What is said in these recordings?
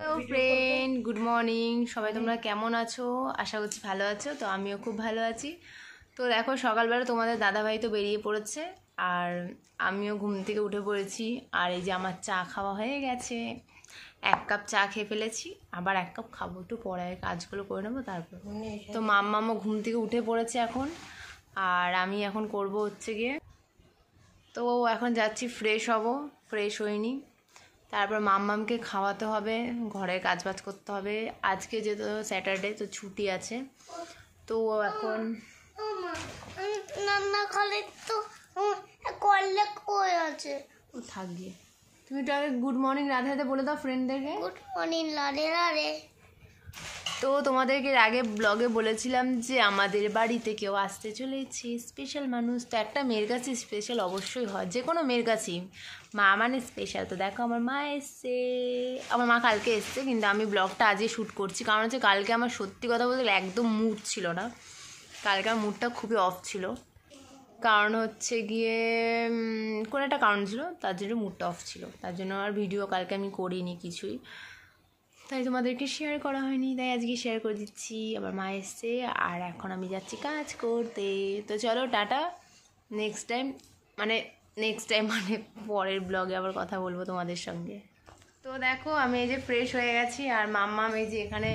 Hello friend, good morning. সবাই তোমরা কেমন আছো? আশা করছি ভালো আছো। তো আমিও খুব ভালো আছি। তো দেখো, সকালবেলা তোমাদের দাদাভাই তো বেরিয়ে পড়েছে, আর আমিও ঘুম থেকে উঠে পড়েছি। আর এই যে আমার চা খাওয়া হয়ে গেছে, 1 কাপ চা খেয়ে ফেলেছি, আবার 1 কাপ খাবো, একটু পরে কাজগুলো করে নেবো তারপর। তো মাম্মামও ঘুম থেকে উঠে পড়েছে এখন, আর আমি এখন করব হচ্ছে গিয়ে, তো এখন যাচ্ছি ফ্রেশ হব। ফ্রেশ হইনি, তারপর মাম্মামকে খাওয়াতে হবে, ঘরের কাজবাজ করতে হবে। আজকে যেহেতু স্যাটারডে, তো ছুটি আছে। তো এখন রান্না করে তো করলে কই আছে ও থাক গিয়ে, তুমি তো আগে গুড মর্নিং রাধে রাধে বলে দাও ফ্রেন্ডদেরকে। গুড মর্নিং লারে লারে। তো তোমাদেরকে এর আগে ব্লগে বলেছিলাম যে আমাদের বাড়িতে কেউ আসতে চলেছে, স্পেশাল মানুষ। তো একটা মেয়ের কাছে স্পেশাল অবশ্যই হয়, যে কোনো মেয়ের কাছেই মা মানে স্পেশাল। তো দেখো, আমার মা এসছে। আমার মা কালকে এসছে, কিন্তু আমি ব্লগটা আজই শ্যুট করছি, কারণ হচ্ছে কালকে আমার সত্যি কথা বলতে গেলে একদম মুড ছিল না। কালকে আমার মুডটা খুবই অফ ছিল, কারণ হচ্ছে গিয়ে কোনো একটা কারণ ছিল, তার জন্য মুডটা অফ ছিল। তার জন্য আর ভিডিও কালকে আমি করিনি কিছুই, তাই তোমাদেরকে শেয়ার করা হয়নি, তাই আজকে শেয়ার করে দিচ্ছি। আবার মা এসছে, আর এখন আমি যাচ্ছি কাজ করতে। তো চলো টাটা, নেক্সট টাইম মানে পরের ব্লগে আবার কথা বলবো তোমাদের সঙ্গে। তো দেখো, আমি এই যে ফ্রেশ হয়ে গেছি, আর মাম্মাম এই যে এখানে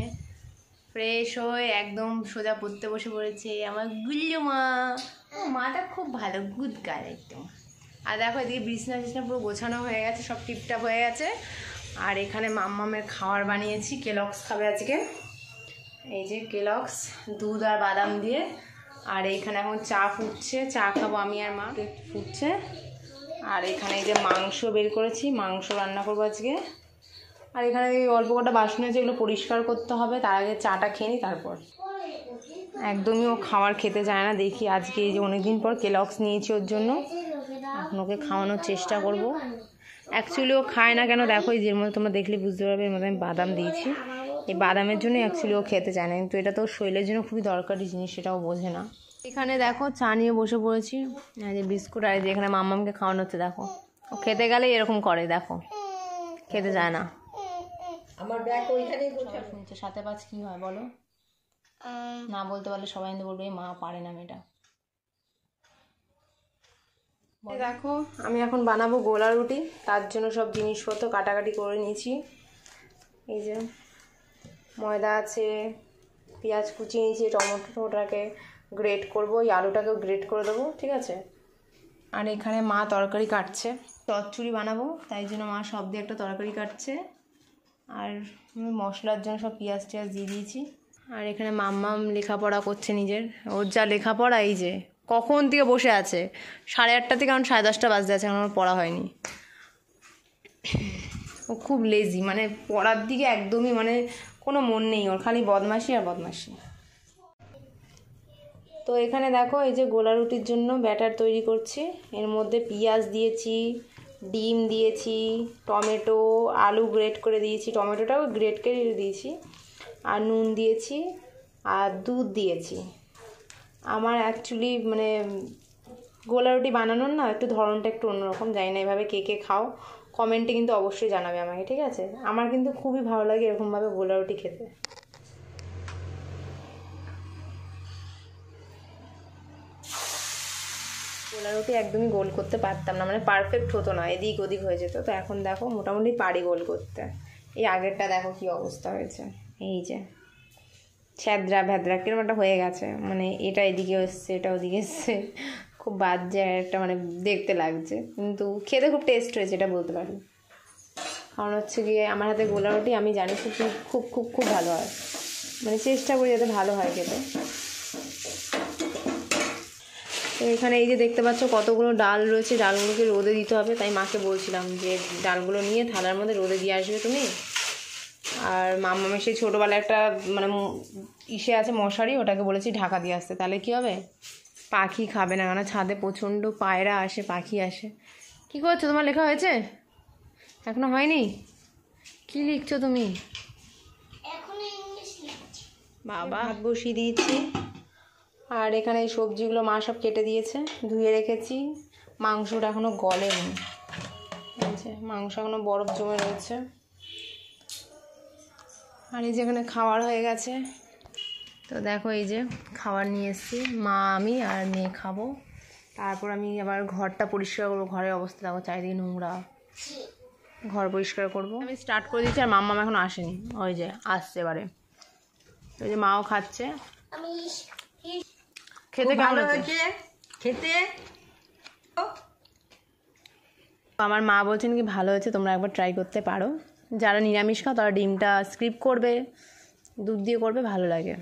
ফ্রেশ হয়ে একদম সোজা পড়তে বসে পড়েছে। আমার গুল্লু মা, মাটা খুব ভালো, গুড গার্ল একদম। আর দেখো, এদিকে বিছনা টিছনা পুরো গোছানো হয়ে গেছে, সব টিপটাপ হয়ে গেছে। আর এখানে মাম্মামের খাবার বানিয়েছি, কেলক্স খাবে আজকে। এই যে কেলক্স, দুধ আর বাদাম দিয়ে। আর এইখানে এখন চা ফুটছে, চা খাবো আমি আর মা, ফুটছে। আর এখানে এই যে মাংস বের করেছি, মাংস রান্না করবো আজকে। আর এখানে অল্প কটা বাসন আছে, এগুলো পরিষ্কার করতে হবে। তার আগে চাটা খেয়ে নিই তারপর। একদমই ও খাবার খেতে চায় না, দেখি আজকে এই যে অনেকদিন পর কেলক্স নিয়েছি ওর জন্য, এখন ওকে খাওয়ানোর চেষ্টা করব। অ্যাকচুয়ালি ও খায় না কেন দেখো, এই যের মধ্যে তোমরা দেখলে বুঝতে পারবে, এর মধ্যে আমি বাদাম দিয়েছি। এই বাদামের জন্য অ্যাকচুয়ালি ও খেতে চায় না, কিন্তু এটা তো শরীরের জন্য খুবই দরকারি জিনিস, সেটাও বোঝে না। এখানে দেখো চা নিয়ে বসে পড়েছি, এই যে বিস্কুট, আর যে এখানে মাম্মামকে খাওয়ানো হচ্ছে। দেখো, ও খেতে গেলে এরকম করে, দেখো খেতে যায় না। আমার ব্যাগ ওইখানেই শুনছে, সাথে পাঁচ কি হয় বলো? না বলতে পারলে সবাই কিন্তু বলবে মা পারে না মেয়েটা। দেখো, আমি এখন বানাবো গোলা রুটি, তার জন্য সব জিনিসপত্র কাটাকাটি করে নিয়েছি। এই যে ময়দা আছে, পেঁয়াজ কুচিয়ে নিয়েছি, টমেটোটাকে গ্রেট করবো, এই আলুটাকেও গ্রেট করে দেবো, ঠিক আছে। আর এখানে মা তরকারি কাটছে, চচ্চড়ি বানাবো, তাই জন্য মা সব দিয়ে একটা তরকারি কাটছে। আর আমি মশলার জন্য সব পেঁয়াজ টিয়াজ দিয়ে দিয়েছি। আর এখানে মাম্মাম লেখাপড়া করছে নিজের, ওর যা লেখাপড়া, এই যে কখন থেকে বসে আছে, 8:30 থেকে এখন 10:30 বাজতে আছে, এখন ওর পড়া হয়নি। ও খুব লেজি, মানে পড়ার দিকে একদমই মানে কোনো মন নেই ওর, খালি বদমাশি আর বদমাশি। তো এখানে দেখো, এই যে গোলা রুটির জন্য ব্যাটার তৈরি করছি। এর মধ্যে পেঁয়াজ দিয়েছি, ডিম দিয়েছি, টমেটো, আলু গ্রেট করে দিয়েছি, টমেটোটাও গ্রেট করে দিয়েছি, আর নুন দিয়েছি, আর দুধ দিয়েছি। আমার অ্যাকচুয়ালি মানে গোলা রুটি বানানোর না একটু ধরনটা একটু অন্যরকম, জানি না এভাবে কে কে খাও, কমেন্টে কিন্তু অবশ্যই জানাবে আমাকে, ঠিক আছে। আমার কিন্তু খুবই ভালো লাগে এরকমভাবে গোলা রুটি খেতে। গোলা রুটি একদমই গোল করতে পারতাম না, মানে পারফেক্ট হতো না, এদিক ওদিক হয়ে যেত। তো এখন দেখো মোটামুটি পারি গোল করতে। এই আগেরটা দেখো কি অবস্থা হয়েছে, এই যে ছ্যাদ্রা ভ্যাদ্রা কিরকম একটা হয়ে গেছে, মানে এটা এদিকে এসছে, এটা ওদিকে এসছে, খুব বাজে একটা মানে দেখতে লাগছে, কিন্তু খেতে খুব টেস্ট হয়েছে, এটা বলতে পারি। কারণ হচ্ছে গিয়ে আমার হাতে গোলা রুটি আমি জানি খুব খুব খুব খুব ভালো হয়, মানে চেষ্টা করি যাতে ভালো হয় খেতে। তো এখানে এই যে দেখতে পাচ্ছ কতগুলো ডাল রয়েছে, ডালগুলোকে রোদে দিতে হবে, তাই মাকে বলছিলাম যে ডালগুলো নিয়ে থালার মধ্যে রোদে দিয়ে আসবে তুমি। আর মাম্মামের সেই ছোটোবেলায় একটা মানে ইসে আছে মশারি, ওটাকে বলেছি ঢাকা দিয়ে আসতে, তাহলে কী হবে, পাখি খাবে না, কেন ছাদে প্রচণ্ড পায়রা আসে, পাখি আসে। কী করছো, তোমার লেখা হয়েছে? এখনো হয়নি? কি লিখছো তুমি? বাবা, ভাত বসিয়ে দিয়েছি। আর এখানে এই সবজিগুলো মা সব কেটে দিয়েছে, ধুয়ে রেখেছি। মাংসটা এখনও গলেনি, মাংস এখনও বরফ জমে রয়েছে। আর এই যেখানে খাবার হয়ে গেছে, তো দেখো এই যে খাবার নিয়ে এসেছি, মা আমি আর মেয়ে খাবো। তারপর আমি আবার ঘরটা পরিষ্কার করবো, ঘরের অবস্থা দেখো চারিদিকে নোংরা, ঘর পরিষ্কার করবো। আমি স্টার্ট করে দিয়েছি আর মাম্মা এখন আসেনি, ওই যে আসছে এবারে। ওই যে মাও খাচ্ছে। খেতে কেমন হয়েছে? খেতে আমার মা বলছেন কি ভালো হয়েছে, তোমরা একবার ট্রাই করতে পারো। যারা নিরামিষ খাও তারা ডিমটা স্কিপ করবে, দুধ দিয়ে করবে, ভালো লাগে।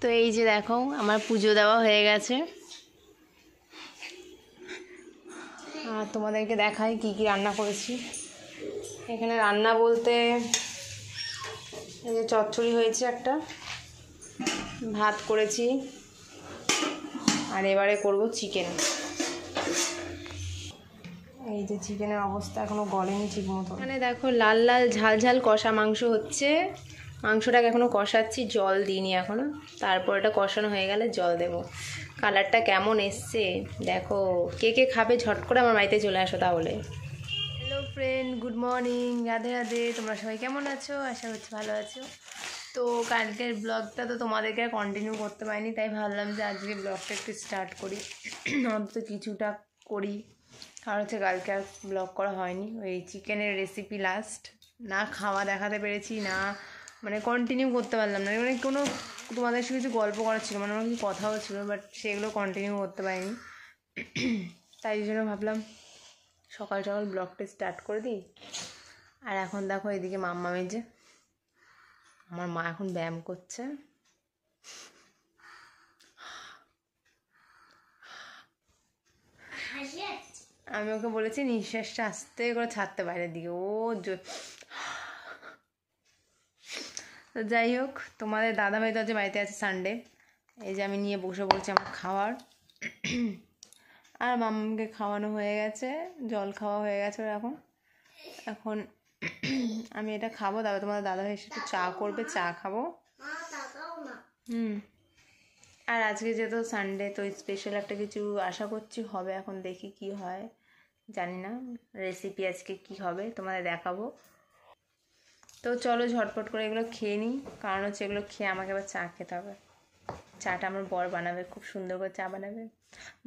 তো এই যে দেখো আমার পুজো দেওয়া হয়ে গেছে, আর তোমাদেরকে দেখাই কি কি রান্না করেছি। এখানে রান্না বলতে এই যে চচ্চড়ি হয়েছে একটা, ভাত করেছি, আর এবারে করব চিকেন। এই যে চিকেনের অবস্থা এখনও গলেনি ঠিক মতো। মানে দেখো লাল লাল ঝাল ঝাল কষা মাংস হচ্ছে, মাংসটাকে এখনও কষাচ্ছি, জল দিইনি এখনও। তারপর এটা কষানো হয়ে গেলে জল দেব। কালারটা কেমন এসছে দেখো, কে কে খাবে ঝট করে আমার বাড়িতে চলে আসো তাহলে। Hello friend, good morning, Radhe Radhe. তোমরা সবাই কেমন আছো? আশা করছি ভালো আছো। তো কালকের ব্লগটা তো তোমাদেরকে আর কন্টিনিউ করতে পারিনি, তাই ভাবলাম যে আজকে ব্লগটা একটু স্টার্ট করি, অন্তত কিছুটা করি। কারণ হচ্ছে কালকে আর ব্লগ করা হয়নি, ওই চিকেনের রেসিপি লাস্ট, না খাওয়া দেখাতে পেরেছি, না মানে কন্টিনিউ করতে পারলাম না। মানে কোনো তোমাদের সাথে কিছু গল্প করার ছিল, মানে আমার কিছু কথাও ছিল, বাট সেগুলো কন্টিনিউ করতে পারিনি। তাই জন্য ভাবলাম সকাল সকাল ব্লগটা স্টার্ট করে দিই। আর এখন দেখো এদিকে মাম্মামের যে আমার মা এখন ব্যায়াম করছে। আমি ওকে বলেছি নিঃশ্বাসটা আস্তে করে ছাড়তে বাইরের দিকে, ও তো যাই হোক, তোমাদের দাদাভাই তো আজকে বাড়িতে আছে সানডে। এই যে আমি নিয়ে বসে পড়ছি আমার খাবার, আর মাম্মাকে খাওয়ানো হয়ে গেছে, জল খাওয়া হয়ে গেছে ওর এখন। এখন আমি এটা খাবো, তারপর তোমাদের দাদাভাই এসে একটু চা করবে, চা খাবো। আর আজকে যেহেতু সানডে, তো স্পেশাল একটা কিছু আশা করছি হবে, এখন দেখি কি হয় জানি না। রেসিপি আজকে কি হবে তোমাদের দেখাবো। তো চলো ঝটপট করে এগুলো খেয়ে নিই, কারণ হচ্ছে এগুলো খেয়ে আমাকে আবার চা খেতে হবে। চাটা আমার বর বানাবে, খুব সুন্দর করে চা বানাবে।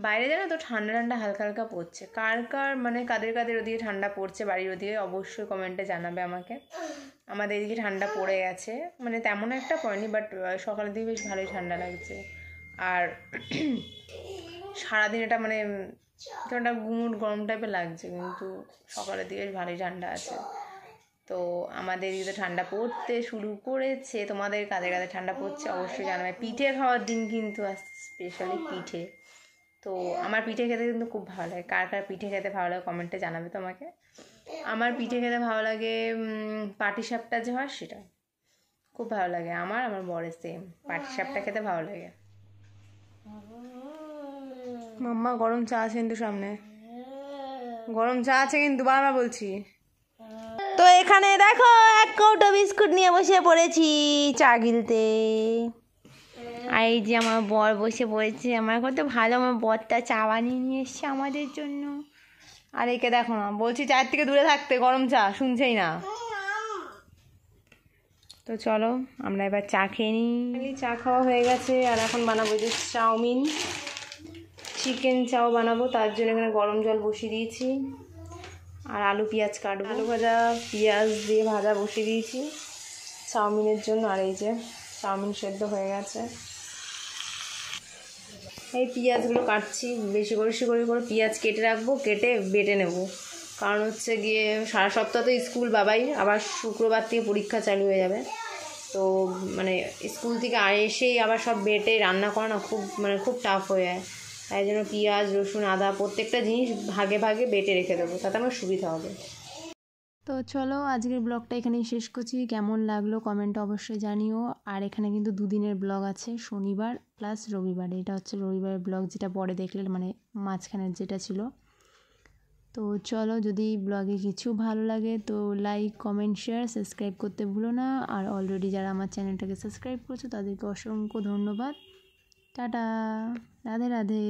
বাইরে জানো তো ঠান্ডা ঠান্ডা হালকা হালকা পড়ছে, কার কার মানে কাদের কাদের ওদিকে ঠান্ডা পড়ছে বাড়ির ওদিকে অবশ্যই কমেন্টে জানাবে আমাকে। আমাদের এদিকে ঠান্ডা পড়ে গেছে, মানে তেমন একটা পড়েনি, বাট সকালের দিকে বেশ ভালোই ঠান্ডা লাগছে। আর সারাদিন এটা মানে ঠান্ডা গুমুট গরম টাইপের লাগছে, কিন্তু সকালের দিকে বেশ ভালোই ঠান্ডা আছে। তো আমাদের এদিকে ঠান্ডা পড়তে শুরু করেছে, তোমাদের কাদের কাদের ঠান্ডা পড়ছে অবশ্যই জানাবে। পিঠে খাওয়ার দিন কিন্তু স্পেশালি পিঠে, তো আমার পিঠে খেতে কিন্তু খুব ভালো লাগে। কার কার পিঠে খেতে ভালো লাগে কমেন্টে জানাবে তোমাকে। আমার পিঠে খেতে ভালো লাগে পাটিসাপটা যে হয় সেটা খুব ভালো লাগে আমার বরের সেম পাটিসাপটা খেতে ভালো লাগে। মাম্মা গরম চা আছে কিন্তু সামনে, গরম চা আছে কিন্তু বাবা বলছি। তো এখানে দেখো এক কৌটো বিস্কুট নিয়ে বসে পড়েছি চা গিলতে। আর এই যে আমার বর বসে পড়েছে, আমার কত ভালো, আমার বরটা চা বানিয়ে নিয়ে এসছে আমাদের জন্য। আর একে দেখো না, বলছি চায়ের থেকে দূরে থাকতে, গরম চা শুনছেই না। তো চলো আমরা এবার চা খেয়ে নিই। চা খাওয়া হয়ে গেছে, আর এখন বানাবো যে চাউমিন, চিকেন চাও বানাবো। তার জন্য এখানে গরম জল বসিয়ে দিয়েছি, আর আলু পেঁয়াজ কাটবো, আলু ভাজা পেঁয়াজ দিয়ে ভাজা বসিয়ে দিয়েছি চাউমিনের জন্য। আর এই যে চাউমিন সেদ্ধ হয়ে গেছে, এই পেঁয়াজগুলো কাটছি, বেশি করে পেঁয়াজ কেটে রাখবো, কেটে বেটে নেব। কারণ হচ্ছে গিয়ে সারা সপ্তাহ তো স্কুল বাবাই, আবার শুক্রবার থেকে পরীক্ষা চালু হয়ে যাবে। তো মানে স্কুল থেকে এসেই আবার সব বেটে রান্না করা না খুব টাফ হয়ে যায়। তাই জন্য পেঁয়াজ রসুন আদা প্রত্যেকটা জিনিস ভাগে ভাগে বেটে রেখে দেবো, তাতে আমার সুবিধা হবে। তো চলো আজকের ব্লগটা এখানেই শেষ করছি। কেমন লাগলো কমেন্টে অবশ্যই জানিও। আর এখানে কিন্তু দুদিনের ব্লগ আছে, শনিবার প্লাস রবিবার। এটা হচ্ছে রবিবারের ব্লগ, যেটা পরে দেখলে মানে মাঝখানের যেটা ছিল। তো চলো, যদি ব্লগে কিছু ভালো লাগে তো লাইক কমেন্ট শেয়ার সাবস্ক্রাইব করতে ভুলো না। আর অলরেডি যারা আমার চ্যানেলটাকে সাবস্ক্রাইব করছো তাদেরকে অসংখ্য ধন্যবাদ। টাটা, রাধে রাধে।